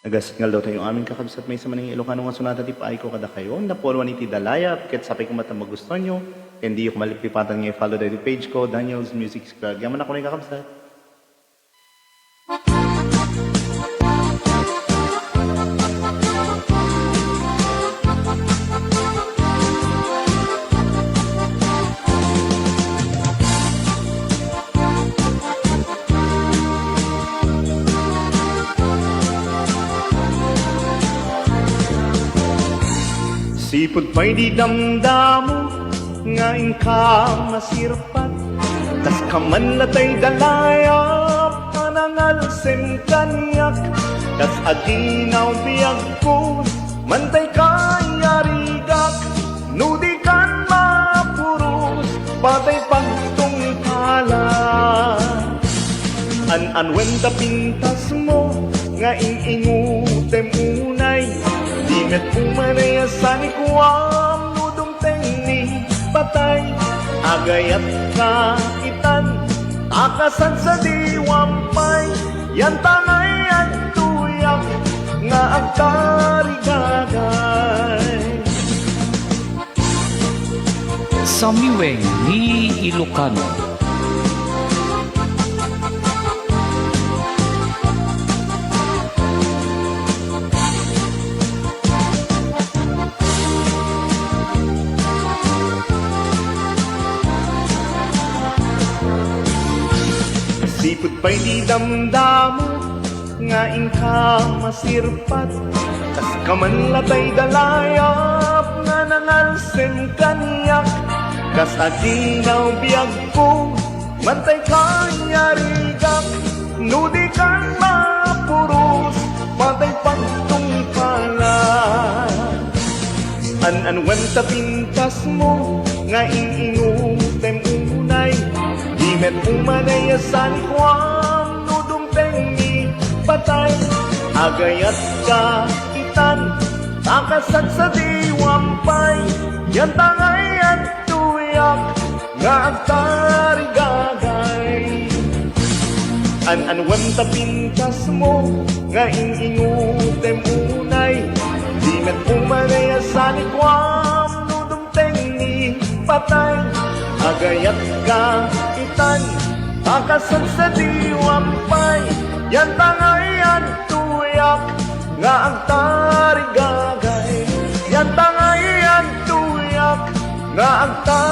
Nagasingal daw tayo aming kakabsat may sa maning Ilocano nga sunata ti paay ko kada kayo. Napolwan iti dalaya, ket sapay ko matang magustuhan nyo. Hindi ko malipipatan nga follow dahil page ko, Daniel's Music Squad. Yaman ako na yung kakabsat. Sipod pa'y di damdamo, ngayon ka masirpat. Tas kaman latay dalayap, anangalsen kanyak. Tas aginaw biyag ko, mantay kayarigak. Nudi kan mapuros, patay pagtong pala. An-anwenta pintas mo, ngayon ingutem unay. Dimet pumanaya sa nikuam, nudong tengni patay. Agayat kaitan, akasan sa diwampay. Yan tangay at tuyak, nga agtarigagay. Samiweng ni Ilocano. Sipod pa'y di damdamo, ngayon ka masirpat. Tas kaman latay dalayap, nga nangalsen kanyak. Kas aginaw biyag ko, mantay kanyarigak. Nudi kan mapuros, patay pagtong pala. An-anwenta pintas mo, ngayon inutem unay. Dimet umanaya sa likwam, nudong tengi patay. Agayat ka itan, takasat sa diwampay. Yan tangay at tuyak, nga agtarigagay. An-anwanta pintas mo, nga ingutem unay. Dimet umanaya sa likwam, nudong tengi patay. Agayat ka itan, akasan sa diwampay. Yan tangay ang tuyak, nga ang tarigagay. Yan tangay ang tuyak, nga ang tarigagay.